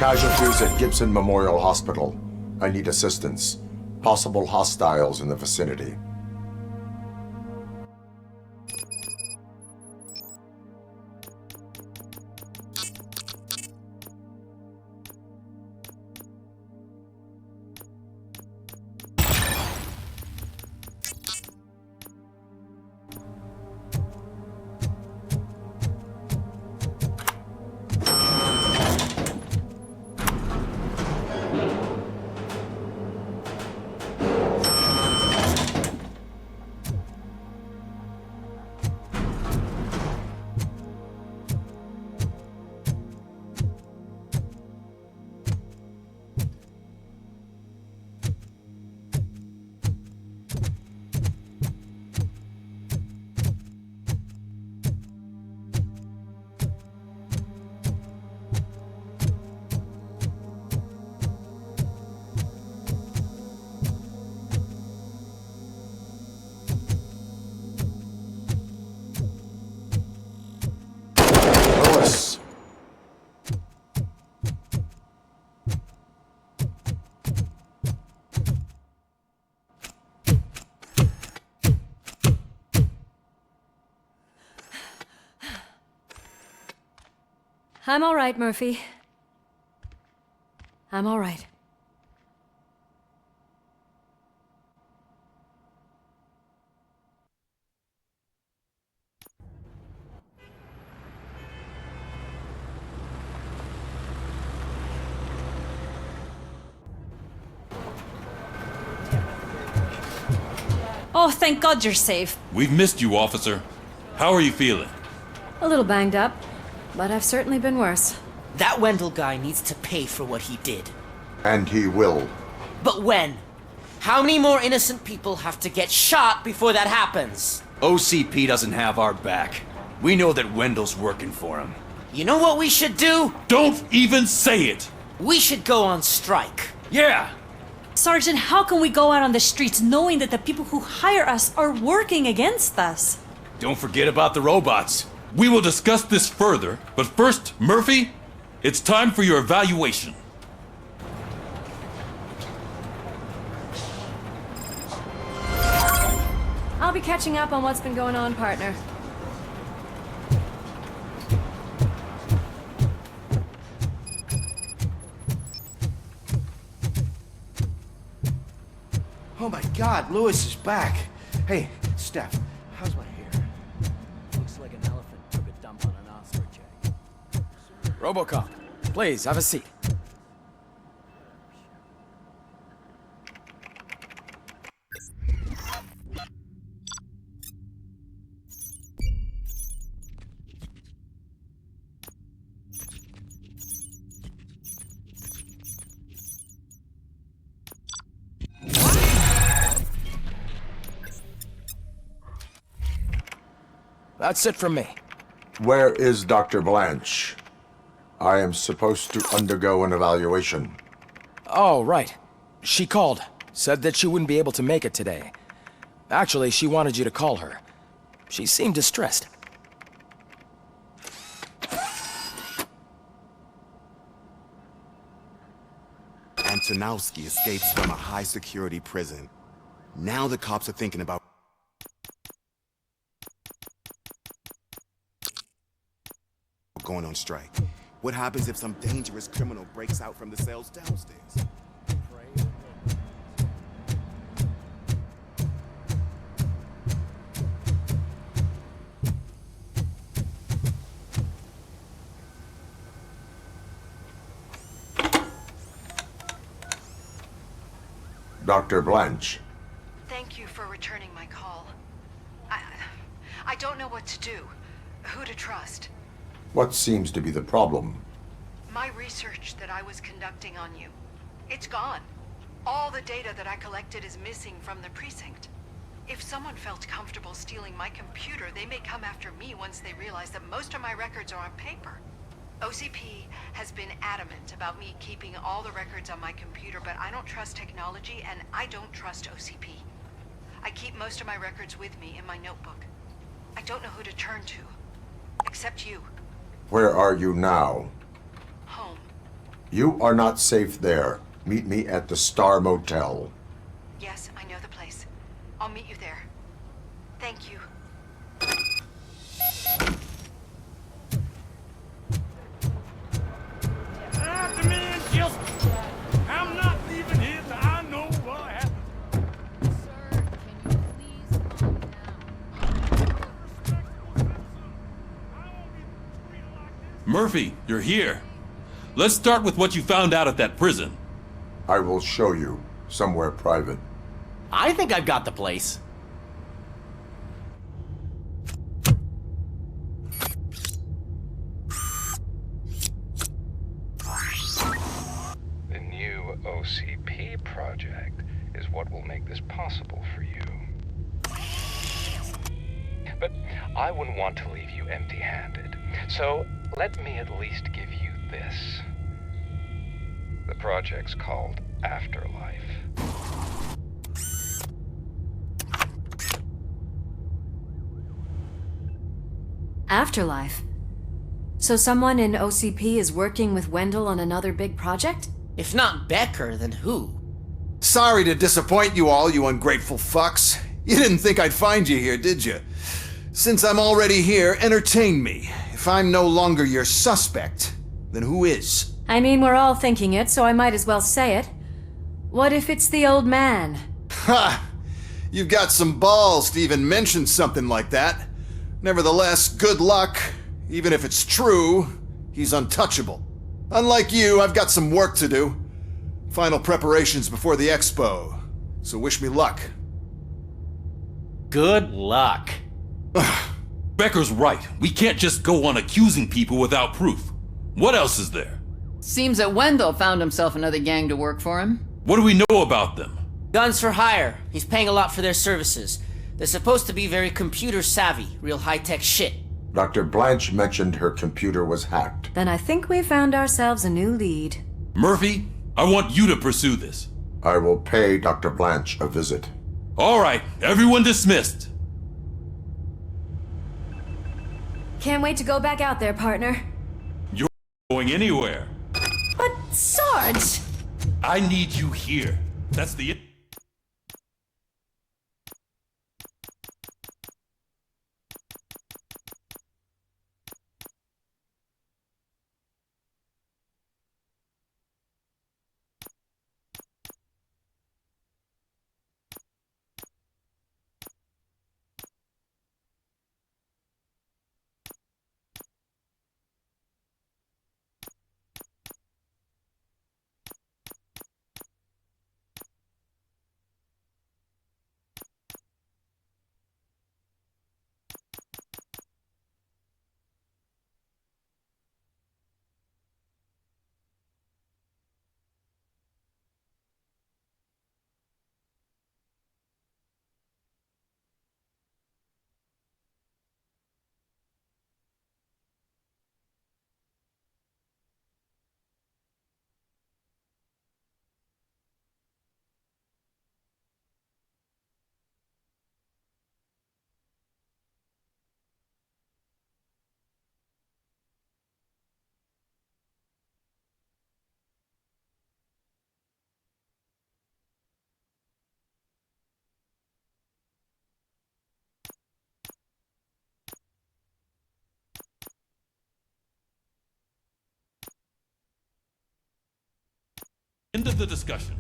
Casualties at Gibson Memorial Hospital. I need assistance. Possible hostiles in the vicinity. I'm all right, Murphy. I'm all right. Oh, thank God you're safe. We've missed you, officer. How are you feeling? A little banged up, but I've certainly been worse. That Wendell guy needs to pay for what he did. And he will. But when? How many more innocent people have to get shot before that happens? OCP doesn't have our back. We know that Wendell's working for him. You know what we should do? Don't even say it! We should go on strike. Yeah! Sergeant, how can we go out on the streets knowing that the people who hire us are working against us? Don't forget about the robots. We will discuss this further, but first, Murphy, it's time for your evaluation. I'll be catching up on what's been going on, partner. Oh my God, Lewis is back. Hey, Steph, how's my hair? Looks like an elephant took a dump on an ostrich egg. RoboCop, please have a seat. That's it from me. Where is Dr. Blanche? I am supposed to undergo an evaluation. Oh, right. She called. Said that she wouldn't be able to make it today. Actually, she wanted you to call her. She seemed distressed. Antonowski escapes from a high-security prison. Now the cops are thinking about going on strike. What happens if some dangerous criminal breaks out from the cells downstairs? Dr. Blanche. Thank you for returning my call. I don't know what to do, who to trust. What seems to be the problem? My research that I was conducting on you, it's gone. All the data that I collected is missing from the precinct. If someone felt comfortable stealing my computer, they may come after me once they realize that most of my records are on paper. OCP has been adamant about me keeping all the records on my computer, but I don't trust technology and I don't trust OCP. I keep most of my records with me in my notebook. I don't know who to turn to, except you. Where are you now? Home. You are not safe there. Meet me at the Star Motel. Yes, I know the place. I'll meet you there. Thank you. The man just... I'm not leaving here till I know what happened. Sir, can you please calm down? Murphy, you're here. Let's start with what you found out at that prison. I will show you somewhere private. I think I've got the place. The new OCP project is what will make this possible for you. But I wouldn't want to leave you empty-handed, so let me at least give you this. The project's called Afterlife. Afterlife? So someone in OCP is working with Wendell on another big project? If not Becker, then who? Sorry to disappoint you all, you ungrateful fucks. You didn't think I'd find you here, did you? Since I'm already here, entertain me. If I'm no longer your suspect, then who is? I mean, we're all thinking it, so I might as well say it. What if it's the old man? Ha! You've got some balls to even mention something like that. Nevertheless, good luck. Even if it's true, he's untouchable. Unlike you, I've got some work to do. Final preparations before the expo. So wish me luck. Good luck. Becker's right. We can't just go on accusing people without proof. What else is there? Seems that Wendell found himself another gang to work for him. What do we know about them? Guns for hire. He's paying a lot for their services. They're supposed to be very computer savvy, real high-tech shit. Dr. Blanche mentioned her computer was hacked. Then I think we found ourselves a new lead. Murphy, I want you to pursue this. I will pay Dr. Blanche a visit. All right, everyone dismissed. Can't wait to go back out there, partner. You're going anywhere. But Sarge! I need you here. That's the... End of the discussion.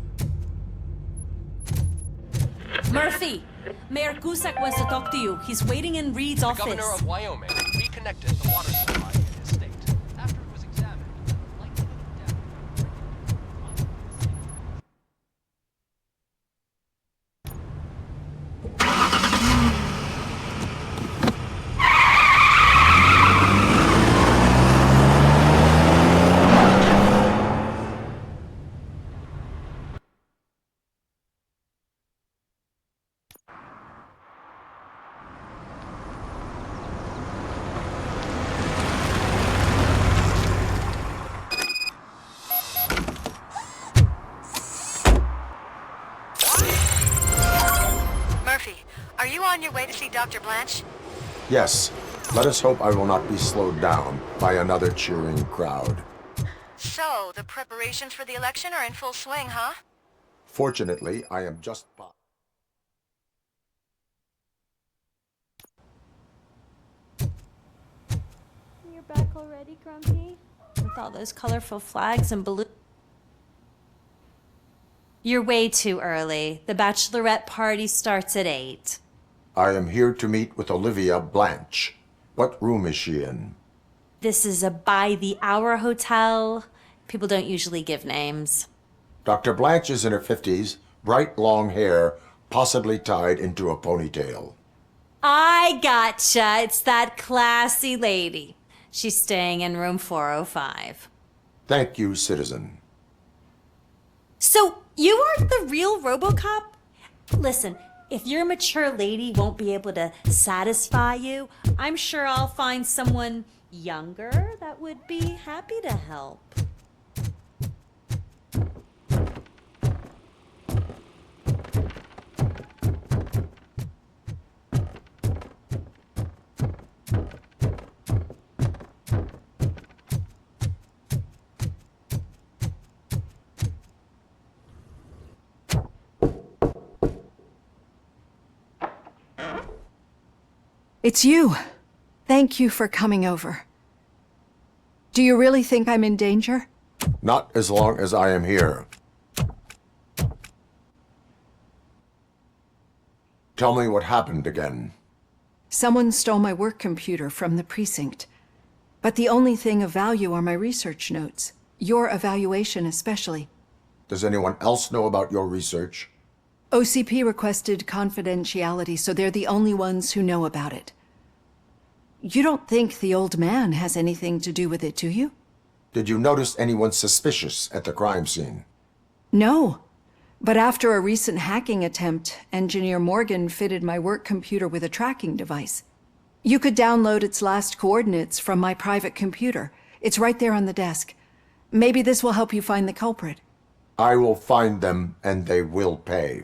Murphy! Mayor Cusack wants to talk to you. He's waiting in Reed's office. The governor of Wyoming reconnected the water supply in his state. After it was examined, likely Are you on your way to see Dr. Blanche? Yes. Let us hope I will not be slowed down by another cheering crowd. So, the preparations for the election are in full swing, huh? Fortunately, I am just... You're back already, Grumpy? With all those colorful flags and balloons. You're way too early. The bachelorette party starts at 8. I am here to meet with Olivia Blanche. What room is she in? This is a by-the-hour hotel. People don't usually give names. Dr. Blanche is in her 50s, bright long hair, possibly tied into a ponytail. I gotcha. It's that classy lady. She's staying in room 405. Thank you, citizen. So, you are the real RoboCop? Listen, if your mature lady won't be able to satisfy you, I'm sure I'll find someone younger that would be happy to help. It's you. Thank you for coming over. Do you really think I'm in danger? Not as long as I am here. Tell me what happened again. Someone stole my work computer from the precinct. But the only thing of value are my research notes. Your evaluation especially. Does anyone else know about your research? OCP requested confidentiality, so they're the only ones who know about it. You don't think the old man has anything to do with it, do you? Did you notice anyone suspicious at the crime scene? No. But after a recent hacking attempt, Engineer Morgan fitted my work computer with a tracking device. You could download its last coordinates from my private computer. It's right there on the desk. Maybe this will help you find the culprit. I will find them, and they will pay.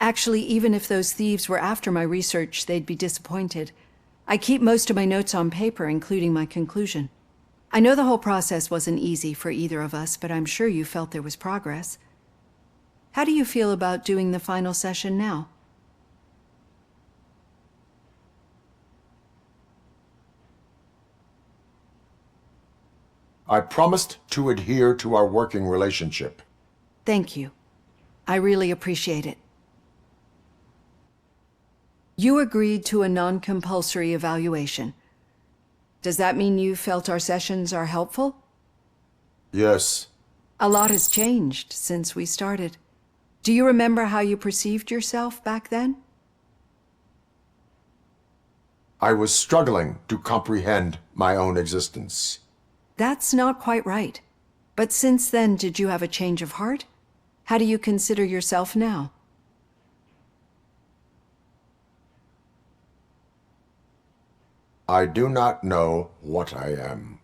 Actually, even if those thieves were after my research, they'd be disappointed. I keep most of my notes on paper, including my conclusion. I know the whole process wasn't easy for either of us, but I'm sure you felt there was progress. How do you feel about doing the final session now? I promised to adhere to our working relationship. Thank you. I really appreciate it. You agreed to a non-compulsory evaluation. Does that mean you felt our sessions are helpful? Yes. A lot has changed since we started. Do you remember how you perceived yourself back then? I was struggling to comprehend my own existence. That's not quite right. But since then, did you have a change of heart? How do you consider yourself now? I do not know what I am.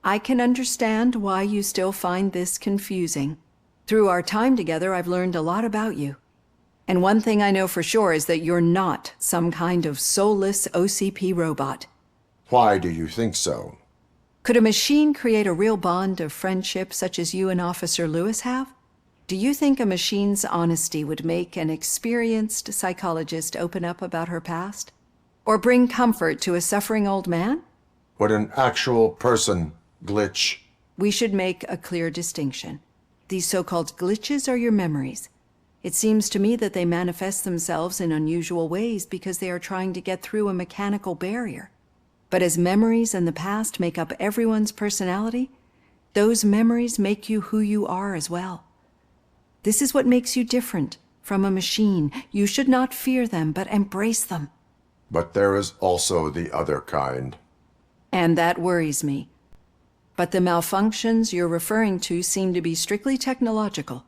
I can understand why you still find this confusing. Through our time together, I've learned a lot about you. And one thing I know for sure is that you're not some kind of soulless OCP robot. Why do you think so? Could a machine create a real bond of friendship such as you and Officer Lewis have? Do you think a machine's honesty would make an experienced psychologist open up about her past? Or bring comfort to a suffering old man? Would an actual person glitch? We should make a clear distinction. These so-called glitches are your memories. It seems to me that they manifest themselves in unusual ways because they are trying to get through a mechanical barrier. But as memories and the past make up everyone's personality, those memories make you who you are as well. This is what makes you different from a machine. You should not fear them, but embrace them. But there is also the other kind. And that worries me. But the malfunctions you're referring to seem to be strictly technological.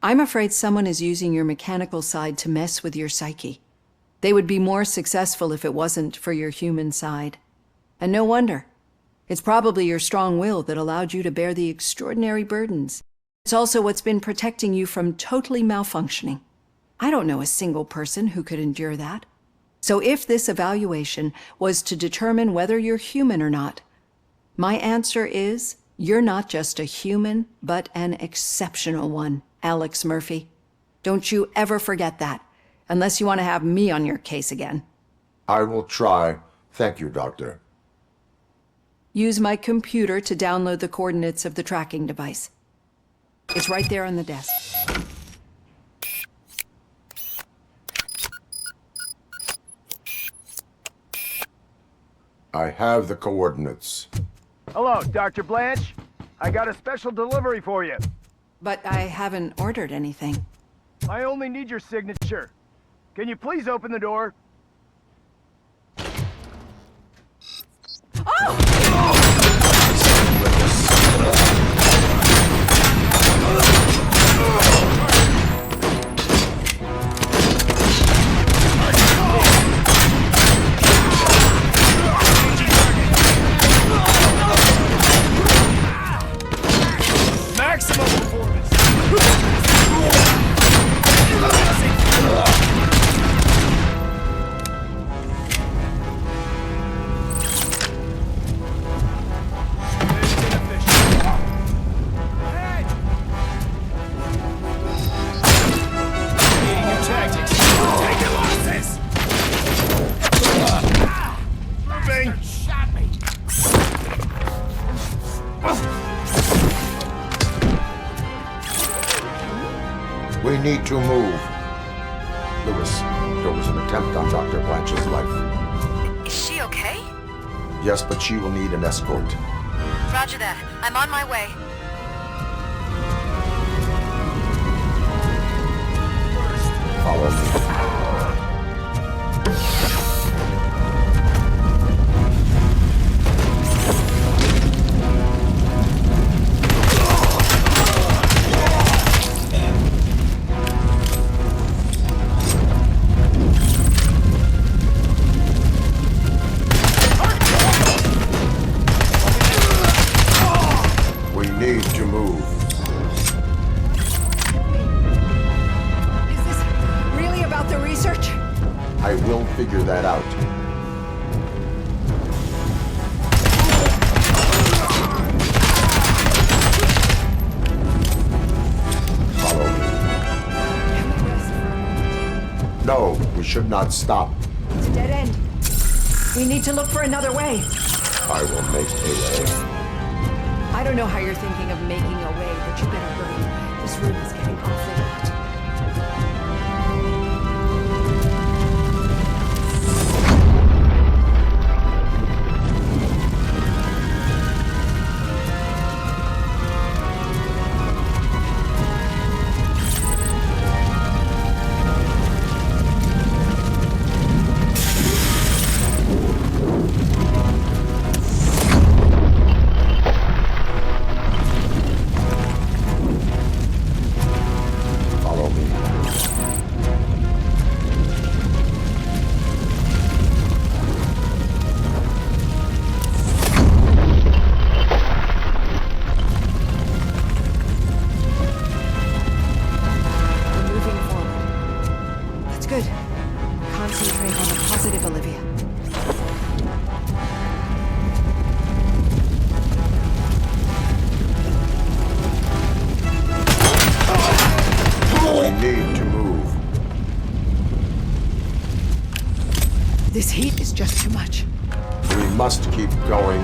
I'm afraid someone is using your mechanical side to mess with your psyche. They would be more successful if it wasn't for your human side. And no wonder. It's probably your strong will that allowed you to bear the extraordinary burdens. It's also what's been protecting you from totally malfunctioning. I don't know a single person who could endure that. So if this evaluation was to determine whether you're human or not, my answer is You're not just a human, but an exceptional one, Alex Murphy. Don't you ever forget that, unless you want to have me on your case again. I will try. Thank you, Doctor. Use my computer to download the coordinates of the tracking device. It's right there on the desk. I have the coordinates. Hello, Dr. Blanche. I got a special delivery for you. But I haven't ordered anything. I only need your signature. Can you please open the door? Maximum performance. We need to move. Lewis, there was an attempt on Dr. Blanche's life. Is she okay? Yes, but she will need an escort. Roger that. I'm on my way. Follow me. Figure that out. Follow me. No, we should not stop. It's a dead end. We need to look for another way. I will make a way. I don't know how you're thinking of making a way, but you better hurry. This room is getting awfully hot. This heat is just too much. We must keep going.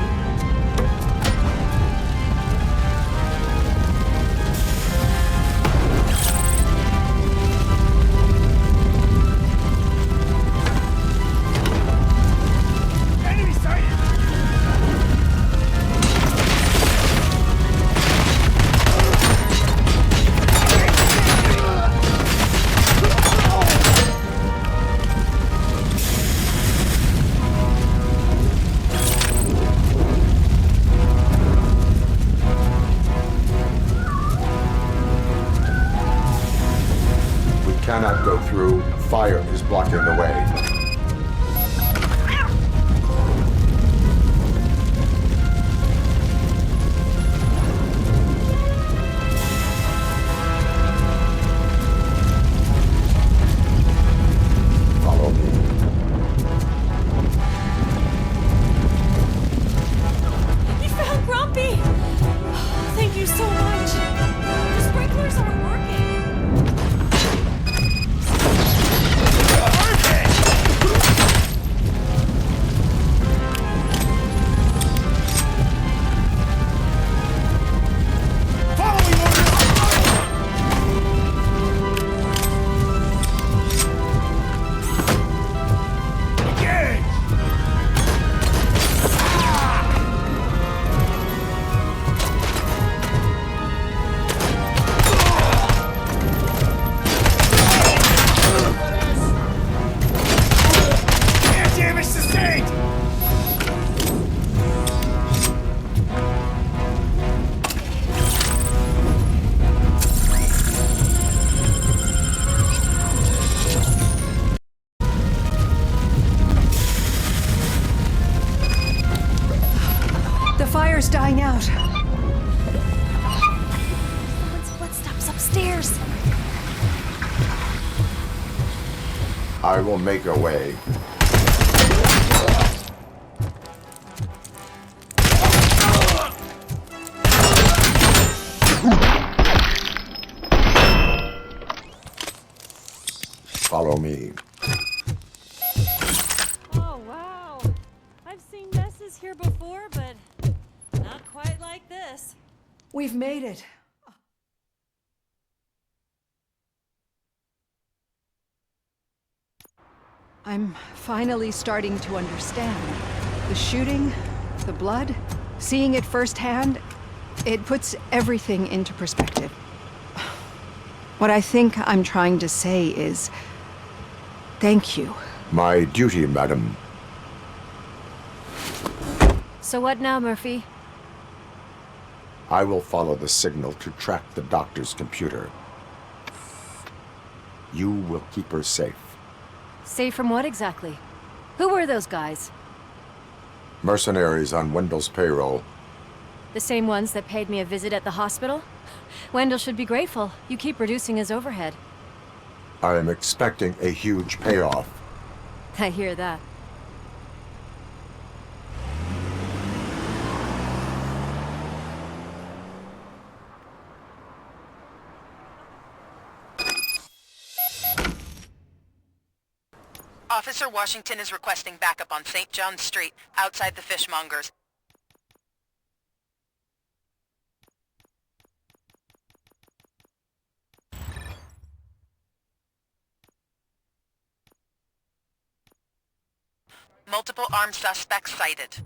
Enemy sighted! Cannot go through. Fire is blocking the way. Follow me. You found Grumpy! fire's dying out. Someone's footsteps upstairs. I will make a way. Follow me. Oh, wow. I've seen messes here before, but not quite like this. We've made it. I'm finally starting to understand. The shooting, the blood, seeing it firsthand, it puts everything into perspective. What I think I'm trying to say is, thank you. My duty, madam. So what now, Murphy? I will follow the signal to track the doctor's computer. You will keep her safe. Safe from what exactly? Who were those guys? Mercenaries on Wendell's payroll. The same ones that paid me a visit at the hospital? Wendell should be grateful. You keep reducing his overhead. I am expecting a huge payoff. I hear that. Officer Washington is requesting backup on St. John's Street, outside the fishmongers. Multiple armed suspects sighted.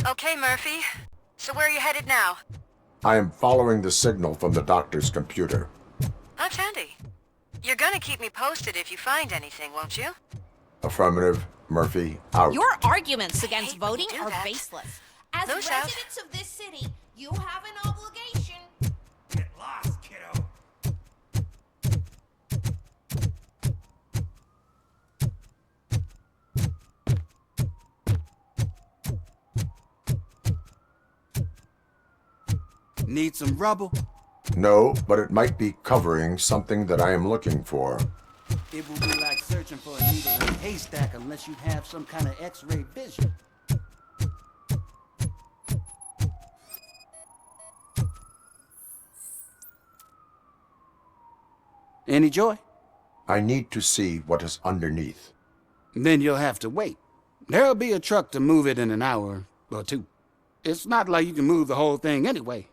Okay, Murphy. So where are you headed now? I am following the signal from the doctor's computer. That's handy. You're gonna keep me posted if you find anything, won't you? Affirmative. Murphy, out. Your arguments against voting are that. baseless. As Those out. residents of this city, you have an obligation. Get lost, kiddo. Need some rubble? No, but it might be covering something that I am looking for. It will be like searching for a needle in a haystack unless you have some kind of X-ray vision. Any joy? I need to see what is underneath. Then you'll have to wait. There'll be a truck to move it in an hour or two. It's not like you can move the whole thing anyway.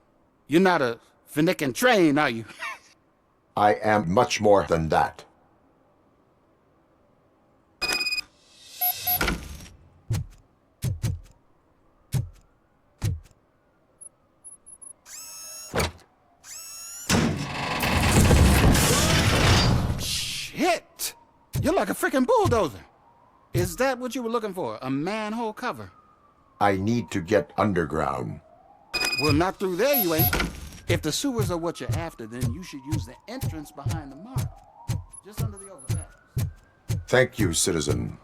You're not a finicking train, are you? I am much more than that. Shit! You're like a freaking bulldozer. Is that what you were looking for? A manhole cover? I need to get underground. Well, not through there, you ain't. If the sewers are what you're after, then you should use the entrance behind the mark. Just under the overpass. Thank you, citizen.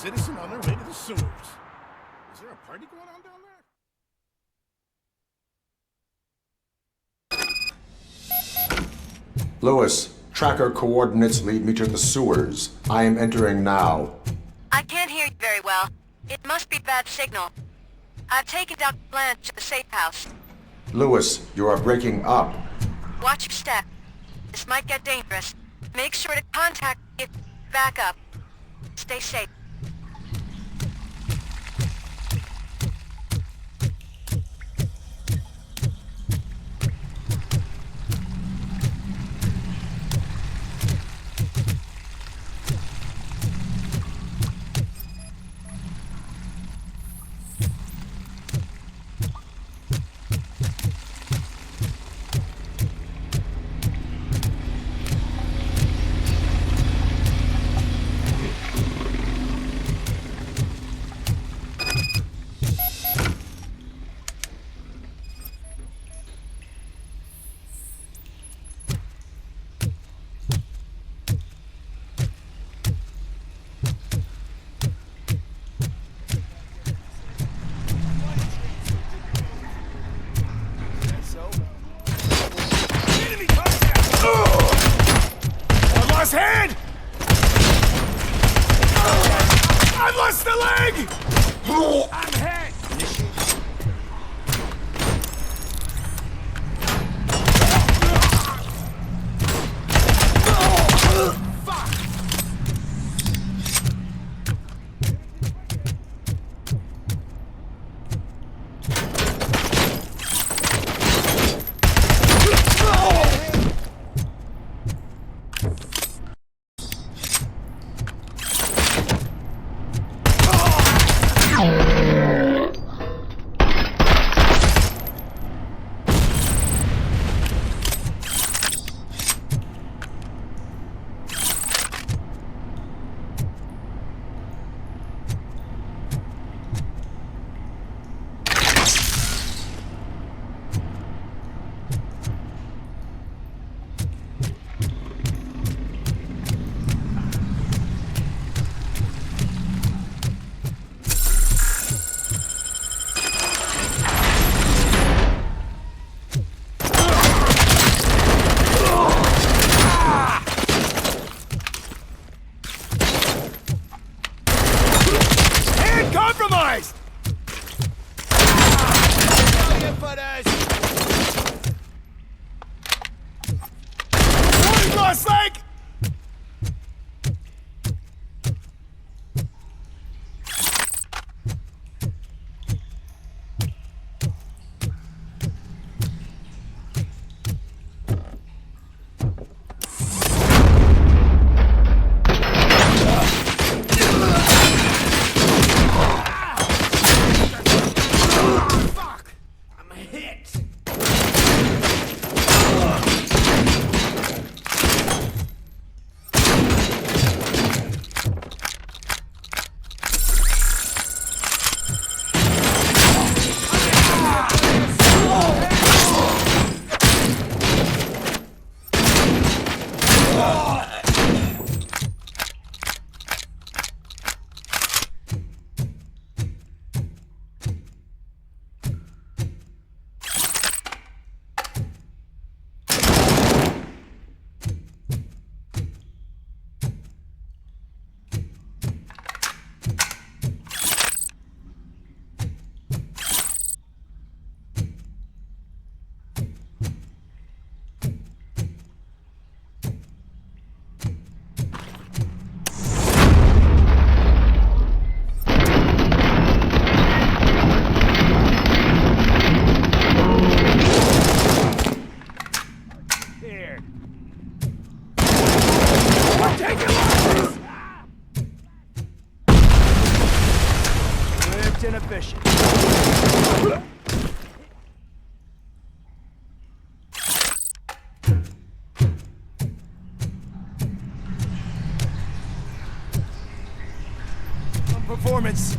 citizen on their way to the sewers. Is there a party going on down there? Lewis, tracker coordinates lead me to the sewers. I am entering now. I can't hear you very well. It must be bad signal. I've taken Dr. Blanche to the safe house. Lewis, you are breaking up. Watch your step. This might get dangerous. Make sure to contact me if back up. Stay safe. Hand! I lost the leg! I'm hit! inefficient. Performance.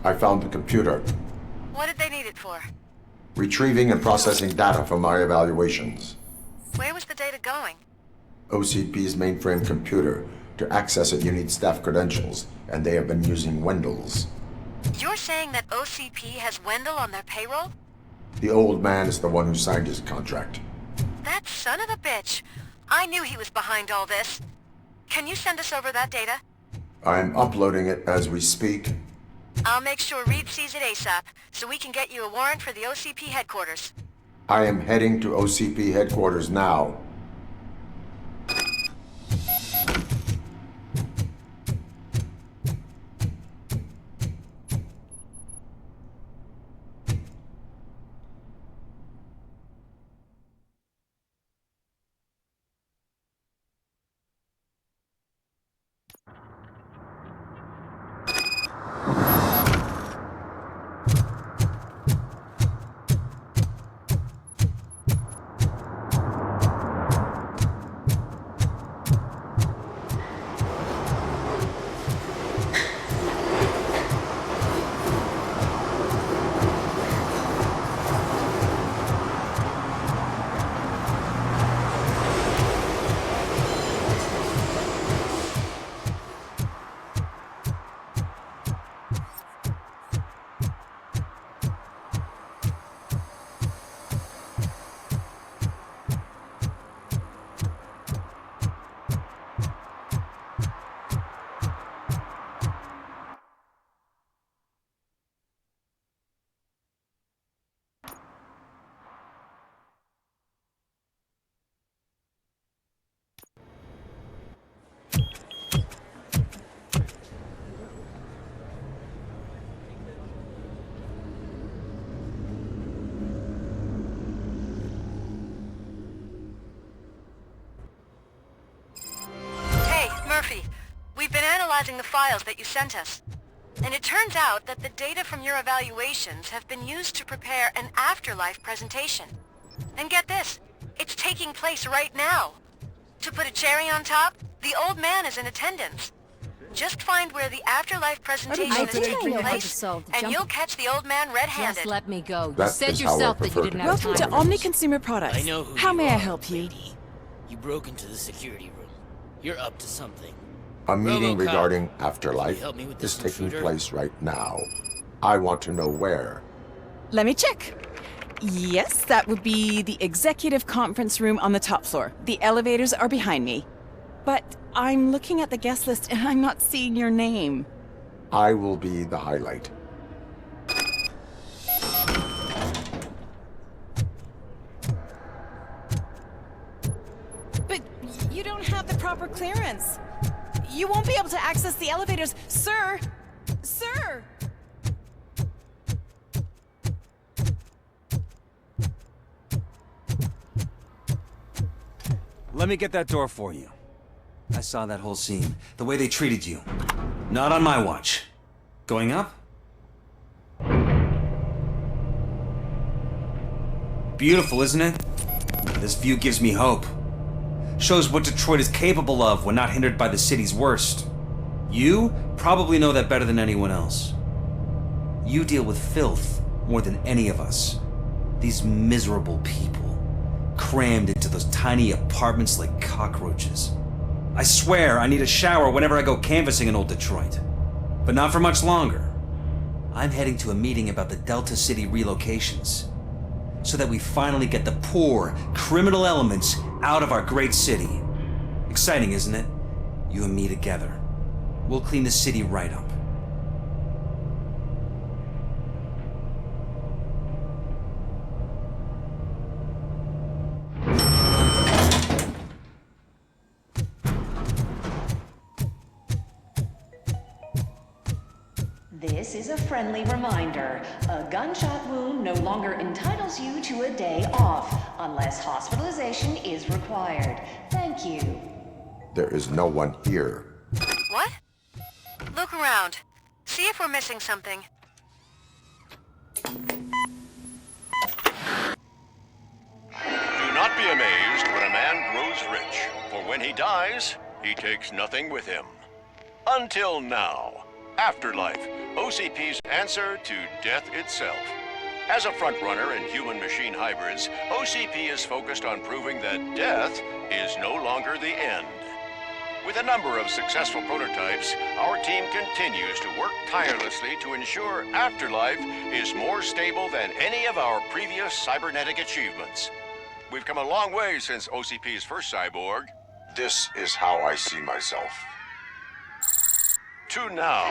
I found the computer. What did they need it for? Retrieving and processing data from my evaluations. Where was the data going? OCP's mainframe computer. To access it, you need staff credentials, and they have been using Wendell's. You're saying that OCP has Wendell on their payroll? The old man is the one who signed his contract. That son of a bitch. I knew he was behind all this. Can you send us over that data? I'm uploading it as we speak. I'll make sure Reed sees it ASAP, so we can get you a warrant for the OCP headquarters. I am heading to OCP headquarters now. We've been analyzing the files that you sent us, and it turns out that the data from your evaluations have been used to prepare an afterlife presentation. And get this, it's taking place right now. To put a cherry on top, the old man is in attendance. Just find where the afterlife presentation is taking place, and you'll catch the old man red-handed. Just let me go. You That said is how I yourself that you prefer didn't to have Welcome time. to Omni Consumer Products. I know who How you may I are, help you? lady. You broke into the security room. You're up to something. A meeting RoboCop, regarding can you afterlife help me with is this taking intruder? place right now. I want to know where. Let me check. Yes, that would be the executive conference room on the top floor. The elevators are behind me. But I'm looking at the guest list and I'm not seeing your name. I will be the highlight. But you don't have the proper clearance. You won't be able to access the elevators, sir! Sir! Let me get that door for you. I saw that whole scene. The way they treated you. Not on my watch. Going up? Beautiful, isn't it? This view gives me hope. Shows what Detroit is capable of when not hindered by the city's worst. You probably know that better than anyone else. You deal with filth more than any of us. These miserable people, crammed into those tiny apartments like cockroaches. I swear I need a shower whenever I go canvassing in old Detroit. But not for much longer. I'm heading to a meeting about the Delta City relocations, so that we finally get the poor, criminal elements out of our great city. Exciting, isn't it? You and me together. We'll clean the city right up. This is a friendly reminder. A gunshot wound no longer entitles you to a day off, unless hospitalization is required. Thank you. There is no one here. What? Look around. See if we're missing something. Do not be amazed when a man grows rich, for when he dies, he takes nothing with him. Until now. Afterlife, OCP's answer to death itself. As a frontrunner in human-machine hybrids, OCP is focused on proving that death is no longer the end. With a number of successful prototypes, our team continues to work tirelessly to ensure Afterlife is more stable than any of our previous cybernetic achievements. We've come a long way since OCP's first cyborg. This is how I see myself. To now.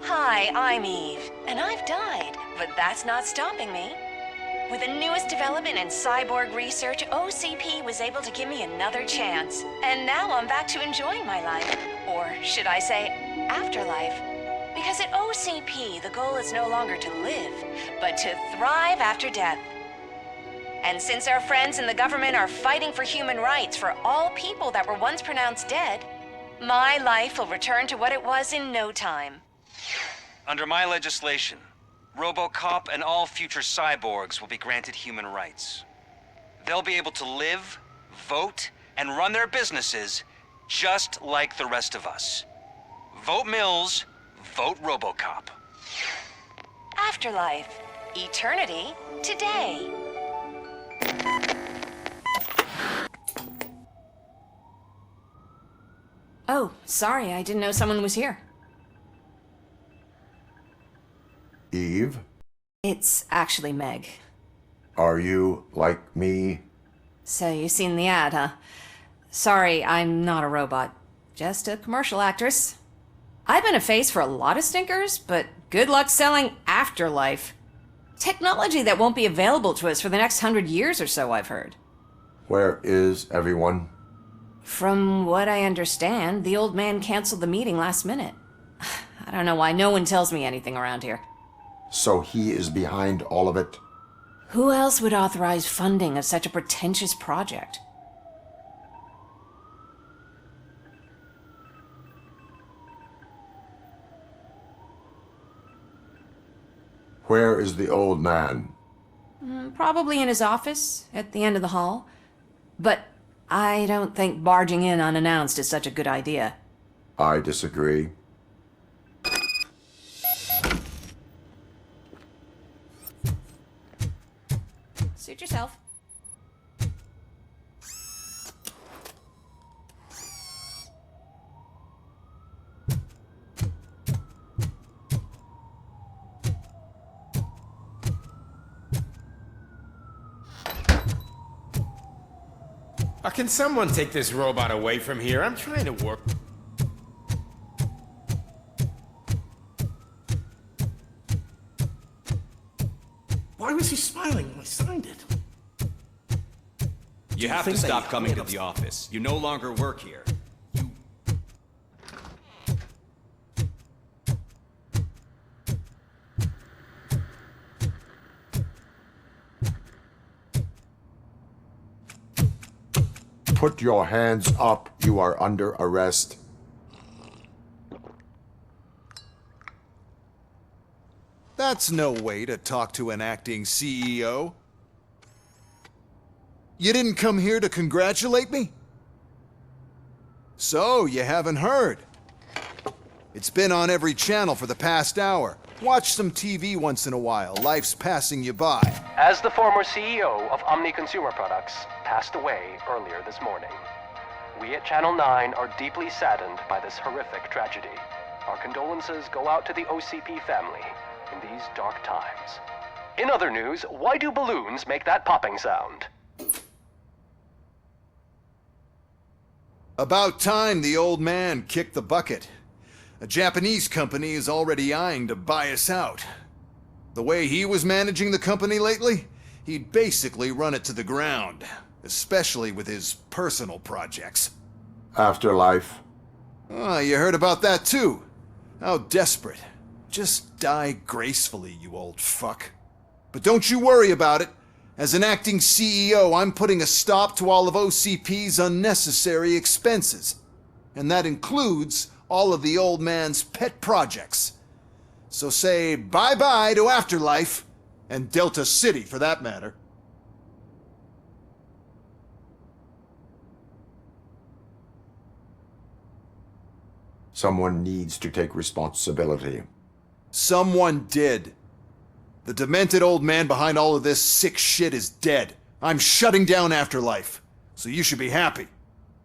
Hi, I'm Eve, and I've died, but that's not stopping me. With the newest development in cyborg research, OCP was able to give me another chance. And now I'm back to enjoying my life. Or should I say, afterlife. Because at OCP, the goal is no longer to live, but to thrive after death. And since our friends in the government are fighting for human rights for all people that were once pronounced dead, my life will return to what it was in no time. Under my legislation, RoboCop and all future cyborgs will be granted human rights. They'll be able to live, vote, and run their businesses just like the rest of us. Vote Mills, vote RoboCop. Afterlife. Eternity. Today. Oh, sorry, I didn't know someone was here. Eve, It's actually Meg. are you like me? So you've seen the ad, huh? Sorry, I'm not a robot. Just a commercial actress. I've been a face for a lot of stinkers, but good luck selling Afterlife. Technology that won't be available to us for the next 100 years or so, I've heard. Where is everyone? From what I understand, the old man canceled the meeting last minute. I don't know why no one tells me anything around here. So he is behind all of it? Who else would authorize funding of such a pretentious project? Where is the old man? Probably in his office, at the end of the hall. But I don't think barging in unannounced is such a good idea. I disagree. Suit yourself. Can someone take this robot away from here? I'm trying to work. Why was he smiling when I signed it? You have to stop coming to the office. You no longer work here. Put your hands up. You are under arrest. That's no way to talk to an acting CEO. You didn't come here to congratulate me? So, you haven't heard. It's been on every channel for the past hour. Watch some TV once in a while. Life's passing you by. As the former CEO of Omni Consumer Products passed away earlier this morning, we at Channel 9 are deeply saddened by this horrific tragedy. Our condolences go out to the OCP family in these dark times. In other news, why do balloons make that popping sound? About time the old man kicked the bucket. A Japanese company is already eyeing to buy us out. The way he was managing the company lately, he'd basically run it to the ground, especially with his personal projects. Afterlife. Oh, you heard about that too? How desperate. Just die gracefully, you old fuck. But don't you worry about it. As an acting CEO, I'm putting a stop to all of OCP's unnecessary expenses. And that includes all of the old man's pet projects. So say bye-bye to Afterlife, and Delta City for that matter. Someone needs to take responsibility. Someone did. The demented old man behind all of this sick shit is dead. I'm shutting down Afterlife, so you should be happy.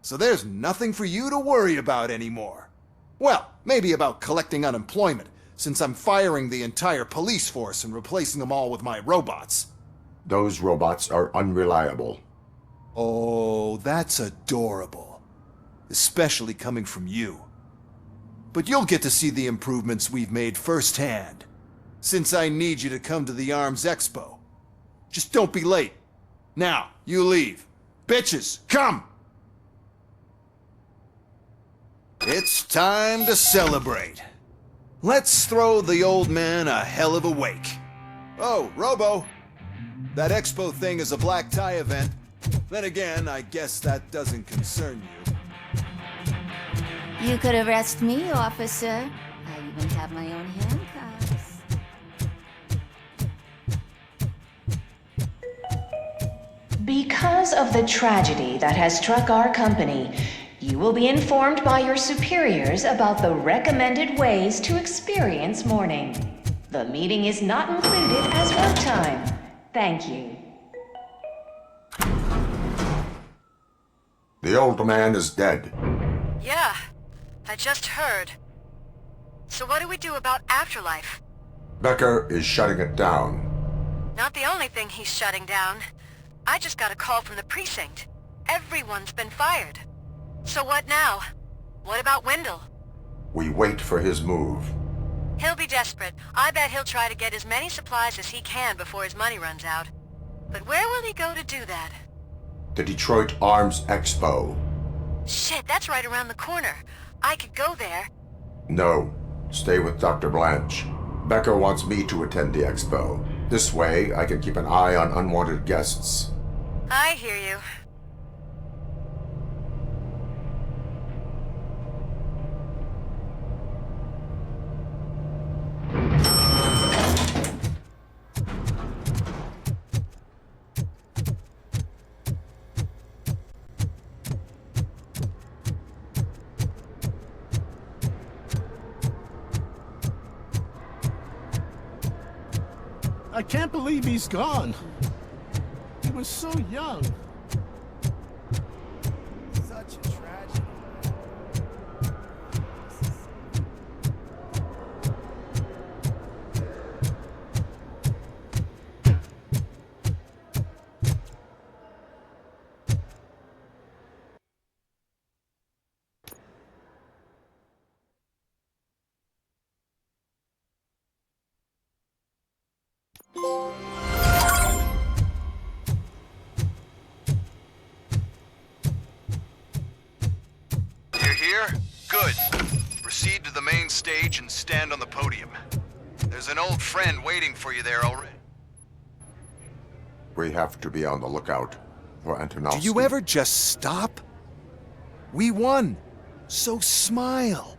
So there's nothing for you to worry about anymore. Well, maybe about collecting unemployment, since I'm firing the entire police force and replacing them all with my robots. Those robots are unreliable. Oh, that's adorable. Especially coming from you. But you'll get to see the improvements we've made firsthand, since I need you to come to the ARMS Expo. Just don't be late. Now, you leave. Bitches, come! It's time to celebrate. Let's throw the old man a hell of a wake. Oh, Robo. That expo thing is a black tie event. Then again, I guess that doesn't concern you. You could arrest me, officer. I even have my own handcuffs. Because of the tragedy that has struck our company, you will be informed by your superiors about the recommended ways to experience mourning. The meeting is not included as work time. Thank you. The old man is dead. Yeah, I just heard. So what do we do about Afterlife? Becker is shutting it down. Not the only thing he's shutting down. I just got a call from the precinct. Everyone's been fired. So what now? What about Wendell? We wait for his move. He'll be desperate. I bet he'll try to get as many supplies as he can before his money runs out. But where will he go to do that? The Detroit Arms Expo. Shit, that's right around the corner. I could go there. No, stay with Dr. Blanche. Becker wants me to attend the expo. This way, I can keep an eye on unwanted guests. I hear you. I can't believe he's gone. He was so young. Such a tragedy. You're here? Good. Proceed to the main stage and stand on the podium. There's an old friend waiting for you there already. We have to be on the lookout for Antonovsky. Do you ever just stop? We won, so smile.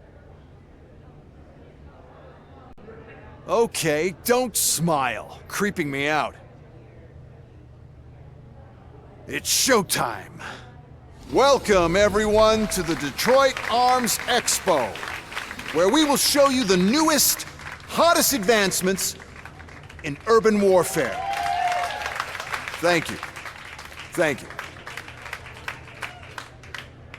Okay, don't smile. Creeping me out. It's showtime. Welcome, everyone, to the Detroit Arms Expo, where we will show you the newest, hottest advancements in urban warfare. Thank you. Thank you.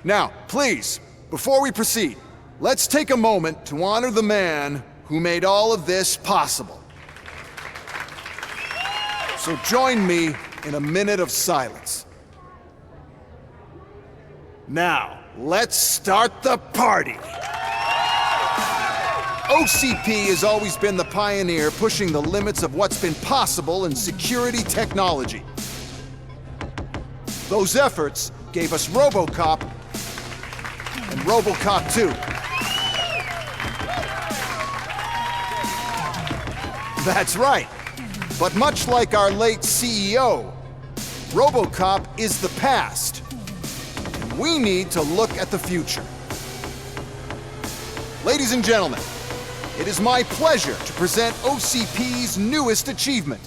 Now, please, before we proceed, let's take a moment to honor the man who made all of this possible. So join me in a minute of silence. Now, let's start the party! OCP has always been the pioneer pushing the limits of what's been possible in security technology. Those efforts gave us RoboCop and RoboCop 2. That's right. But much like our late CEO, RoboCop is the past. And we need to look at the future. Ladies and gentlemen, it is my pleasure to present OCP's newest achievement,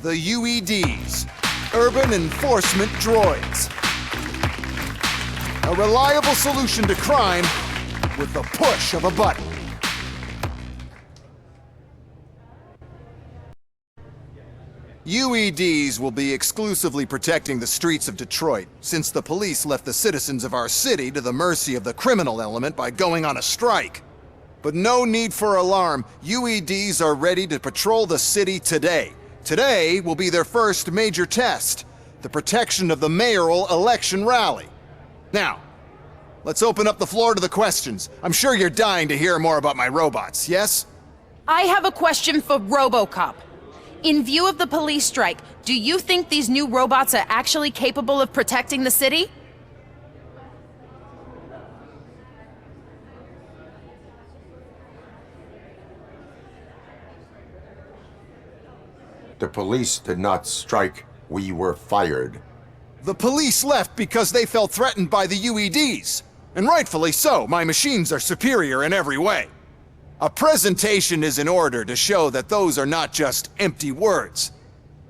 the UEDs, Urban Enforcement Droids. A reliable solution to crime with the push of a button. UEDs will be exclusively protecting the streets of Detroit, since the police left the citizens of our city to the mercy of the criminal element by going on a strike. But no need for alarm. UEDs are ready to patrol the city today. Today will be their first major test, the protection of the mayoral election rally. Now, let's open up the floor to the questions. I'm sure you're dying to hear more about my robots, yes? I have a question for RoboCop. In view of the police strike, do you think these new robots are actually capable of protecting the city? The police did not strike. We were fired. The police left because they felt threatened by the UEDs. And rightfully so. My machines are superior in every way. A presentation is in order to show that those are not just empty words.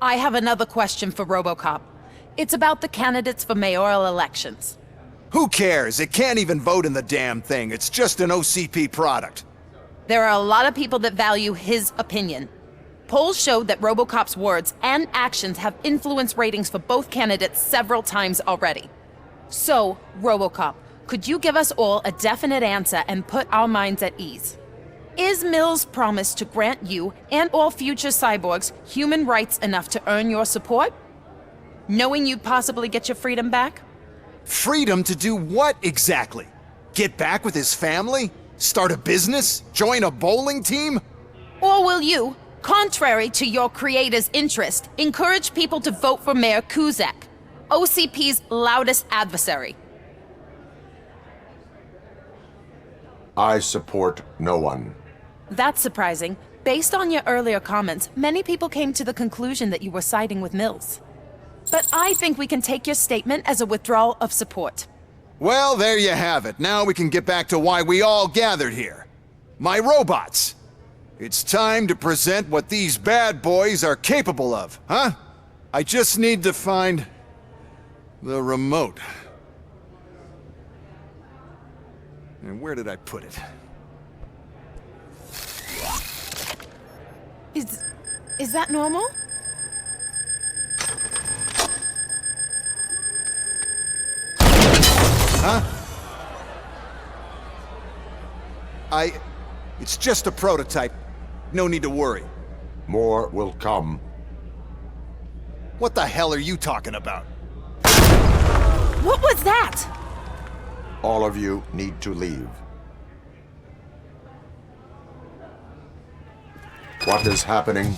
I have another question for RoboCop. It's about the candidates for mayoral elections. Who cares? It can't even vote in the damn thing. It's just an OCP product. There are a lot of people that value his opinion. Polls showed that RoboCop's words and actions have influenced ratings for both candidates several times already. So, RoboCop, could you give us all a definite answer and put our minds at ease? Is Mills' promise to grant you and all future cyborgs human rights enough to earn your support? Knowing you'd possibly get your freedom back? Freedom to do what exactly? Get back with his family? Start a business? Join a bowling team? Or will you, contrary to your creator's interest, encourage people to vote for Mayor Kuzak, OCP's loudest adversary? I support no one. That's surprising. Based on your earlier comments, many people came to the conclusion that you were siding with Mills. But I think we can take your statement as a withdrawal of support. Well, there you have it. Now we can get back to why we all gathered here. My robots. It's time to present what these bad boys are capable of, huh? I just need to find the remote. And where did I put it? Is that normal? Huh? It's just a prototype. No need to worry. More will come. What the hell are you talking about? What was that? All of you need to leave. What is happening?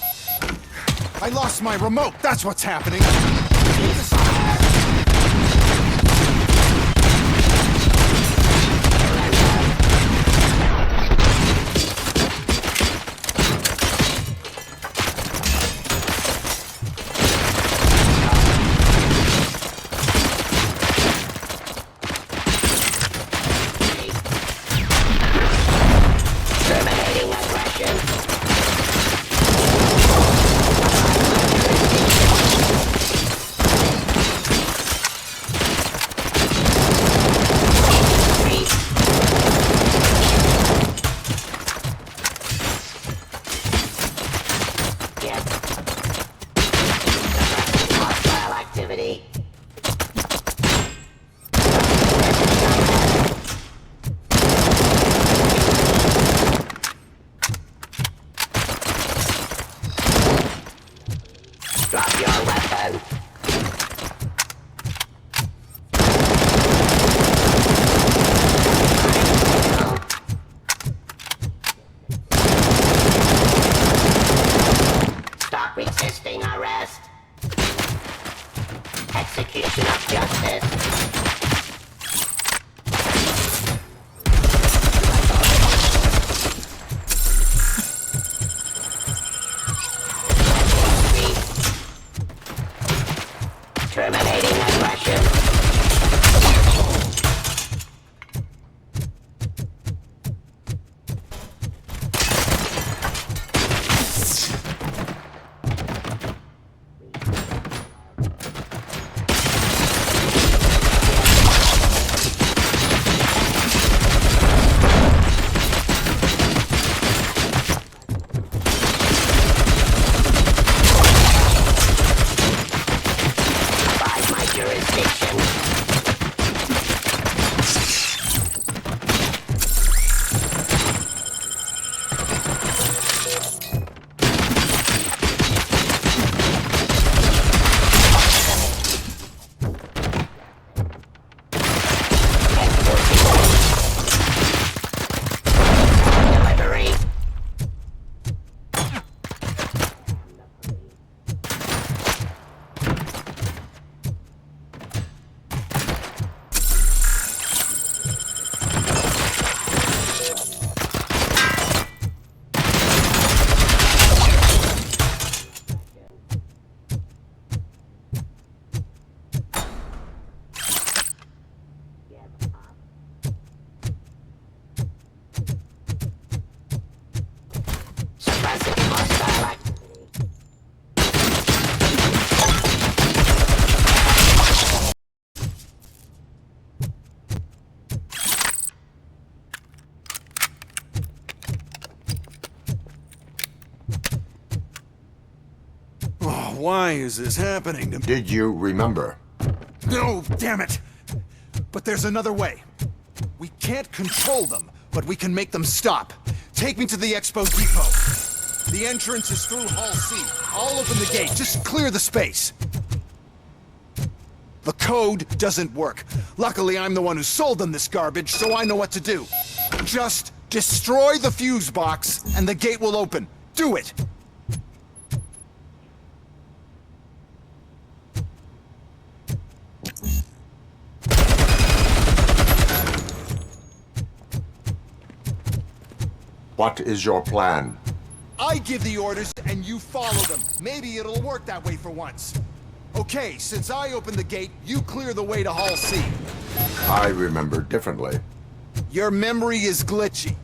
I lost my remote. That's what's happening. Why is this happening to me? Did you remember? No, damn it! But there's another way. We can't control them, but we can make them stop. Take me to the Expo Depot. The entrance is through Hall C. I'll open the gate. Just clear the space. The code doesn't work. Luckily, I'm the one who sold them this garbage, so I know what to do. Just destroy the fuse box, and the gate will open. Do it! What is your plan? I give the orders, and you follow them. Maybe it'll work that way for once. Okay, since I opened the gate, you clear the way to Hall C. I remember differently. Your memory is glitchy.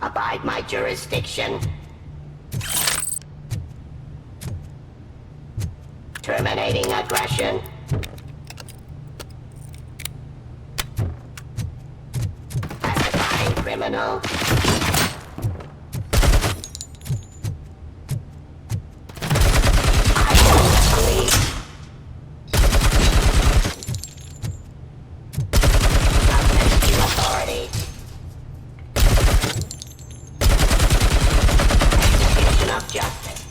Abide my jurisdiction. Terminating aggression. Pacifying criminal. I am police. Submit to authority. Execution of justice.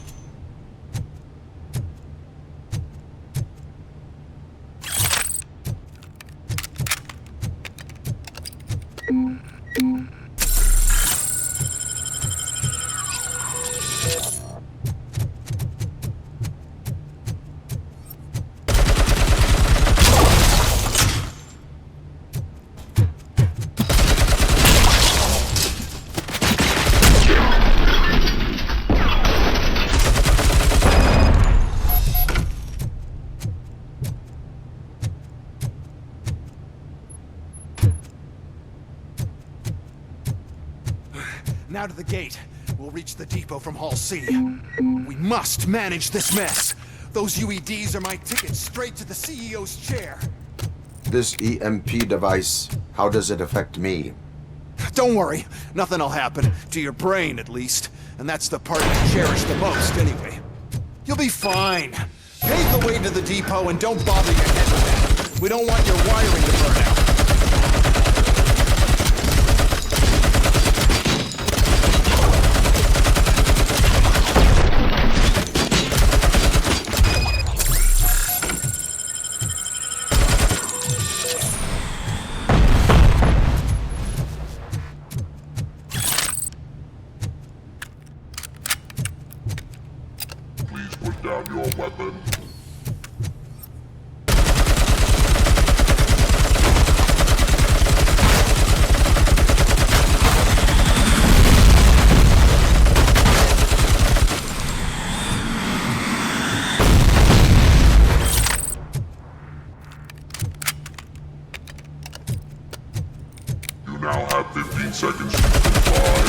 Now to the gate. We'll reach the depot from Hall C. We must manage this mess. Those UEDs are my ticket straight to the CEO's chair. This EMP device, how does it affect me? Don't worry, nothing'll happen. To your brain, at least. And that's the part you cherish the most, anyway. You'll be fine. Pave the way to the depot and don't bother your head with that. We don't want your wiring to burn out. Put down your weapon. You now have 15 seconds to comply.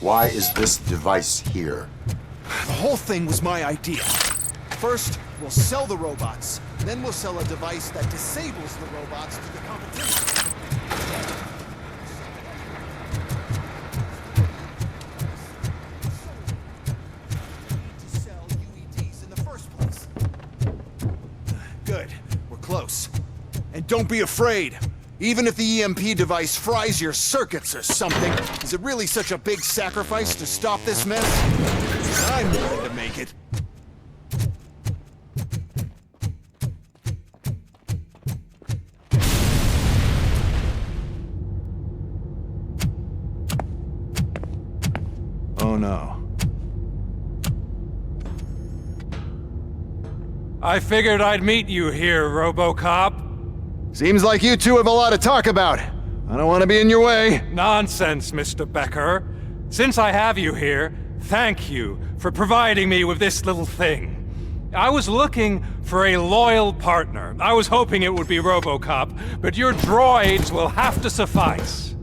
Why is this device here? The whole thing was my idea. First, we'll sell the robots. Then we'll sell a device that disables the robots to the competition. To sell UEDs in the first place. Good. We're close. And don't be afraid. Even if the EMP device fries your circuits or something, is it really such a big sacrifice to stop this mess? I'm willing to make it. Oh no. I figured I'd meet you here, RoboCop. Seems like you two have a lot to talk about. I don't want to be in your way. Nonsense, Mr. Becker. Since I have you here, thank you for providing me with this little thing. I was looking for a loyal partner. I was hoping it would be RoboCop, but your droids will have to suffice.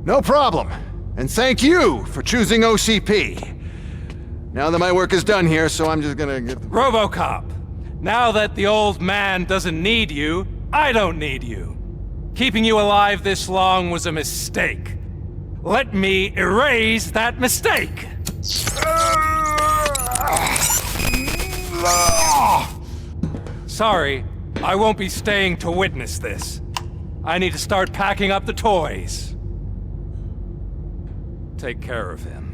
No problem. And thank you for choosing OCP. Now that my work is done here, so I'm just gonna get... RoboCop, now that the old man doesn't need you, I don't need you. Keeping you alive this long was a mistake. Let me erase that mistake! Sorry, I won't be staying to witness this. I need to start packing up the toys. Take care of him.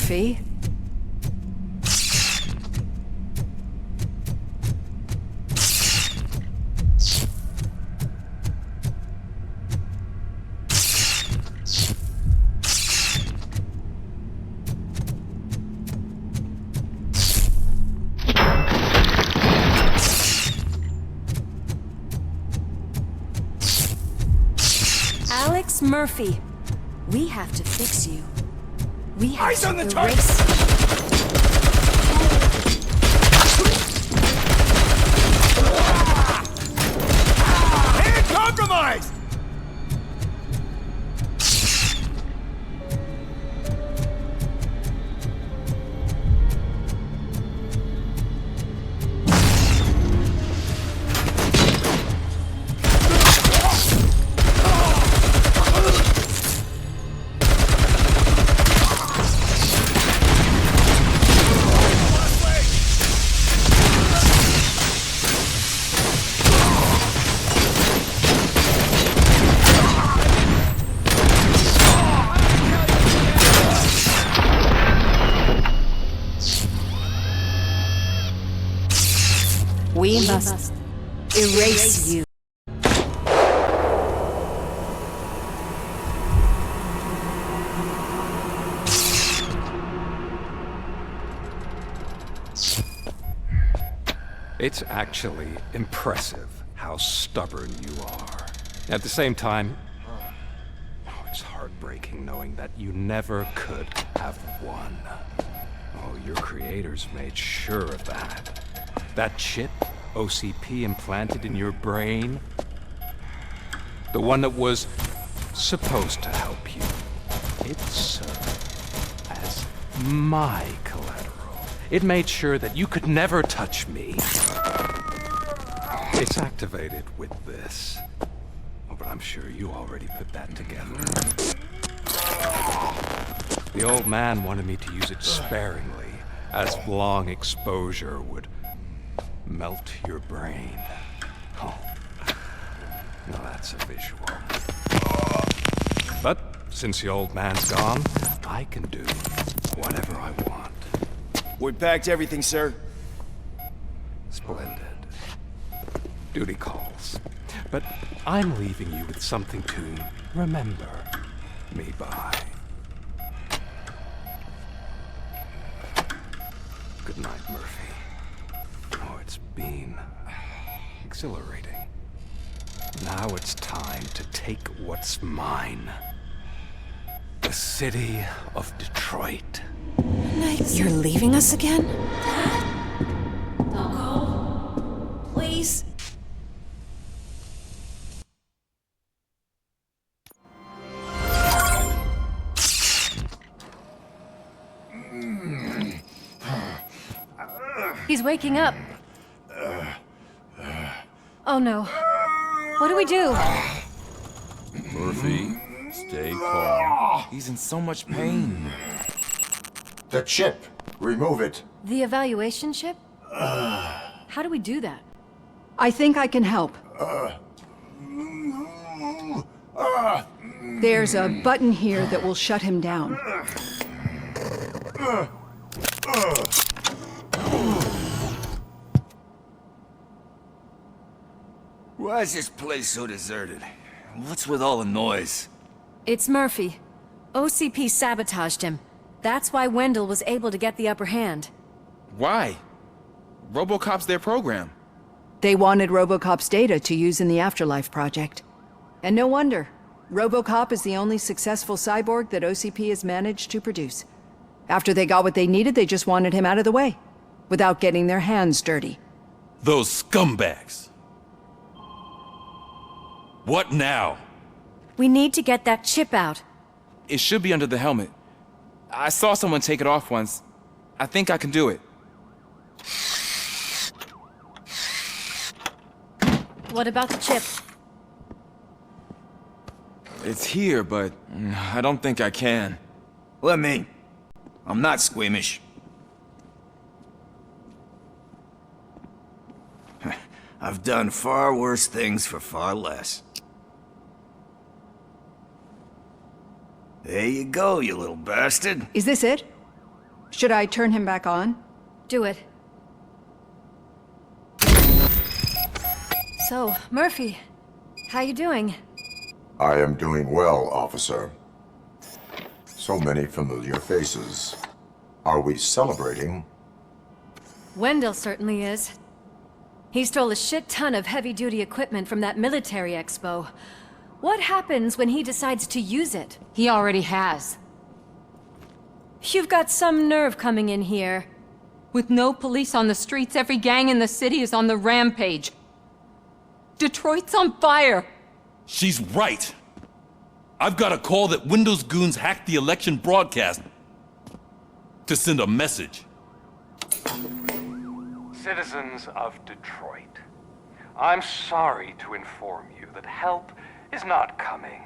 Murphy? Alex Murphy, we have to fix you. We have Eyes to on the erase... target! And compromised! We must erase you. It's actually impressive how stubborn you are. At the same time, it's heartbreaking knowing that you never could have won. Oh, your creators made sure of that. That chip OCP implanted in your brain, the one that was supposed to help you, it served as my collateral. It made sure that you could never touch me. It's activated with this. Oh, but I'm sure you already put that together. The old man wanted me to use it sparingly, as long exposure would melt your brain. Oh, now that's a visual. But since the old man's gone, I can do whatever I want. We packed everything, sir. Splendid. Duty calls. But I'm leaving you with something to remember me by. Good night, Murphy. Oh, it's been exhilarating. Now it's time to take what's mine. The city of Detroit. You're leaving us again? Don't go. Please. He's waking up. Oh no. What do we do? Murphy, stay calm. He's in so much pain. The chip. Remove it. The evaluation chip? How do we do that? I think I can help. There's a button here that will shut him down. Why is this place so deserted? What's with all the noise? It's Murphy. OCP sabotaged him. That's why Wendell was able to get the upper hand. Why? RoboCop's their program. They wanted RoboCop's data to use in the Afterlife project. And no wonder. RoboCop is the only successful cyborg that OCP has managed to produce. After they got what they needed, they just wanted him out of the way, without getting their hands dirty. Those scumbags. What now? We need to get that chip out. It should be under the helmet. I saw someone take it off once. I think I can do it. What about the chip? It's here, but I don't think I can. Let me. I'm not squeamish. I've done far worse things for far less. There you go, you little bastard. Is this it? Should I turn him back on? Do it. So, Murphy, how you doing? I am doing well, officer. So many familiar faces. Are we celebrating? Wendell certainly is. He stole a shit ton of heavy-duty equipment from that military expo. What happens when he decides to use it? He already has. You've got some nerve coming in here. With no police on the streets, every gang in the city is on the rampage. Detroit's on fire! She's right. I've got a call that Windows goons hacked the election broadcast to send a message. Citizens of Detroit, I'm sorry to inform you that help is not coming.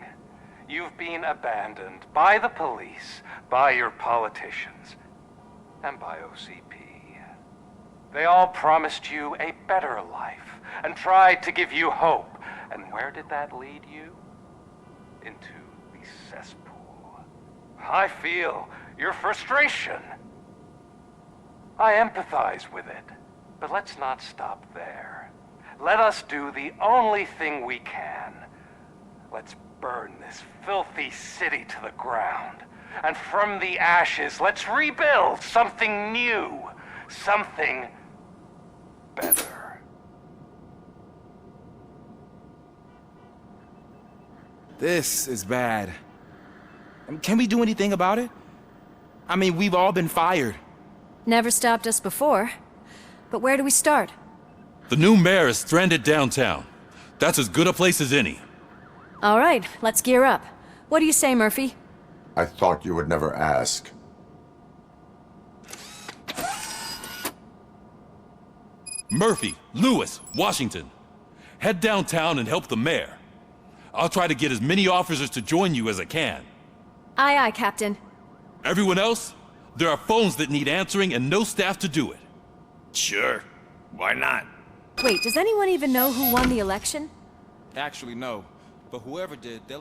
You've been abandoned by the police, by your politicians, and by OCP. They all promised you a better life and tried to give you hope. And where did that lead you? Into the cesspool. I feel your frustration. I empathize with it. But let's not stop there. Let us do the only thing we can. Let's burn this filthy city to the ground. And from the ashes, let's rebuild something new. Something better. This is bad. Can we do anything about it? I mean, we've all been fired. Never stopped us before. But where do we start? The new mayor is stranded downtown. That's as good a place as any. All right, let's gear up. What do you say, Murphy? I thought you would never ask. Murphy, Lewis, Washington. Head downtown and help the mayor. I'll try to get as many officers to join you as I can. Aye, aye, Captain. Everyone else? There are phones that need answering and no staff to do it. Sure. Why not? Wait, does anyone even know who won the election? Actually, no. But whoever did, they'll...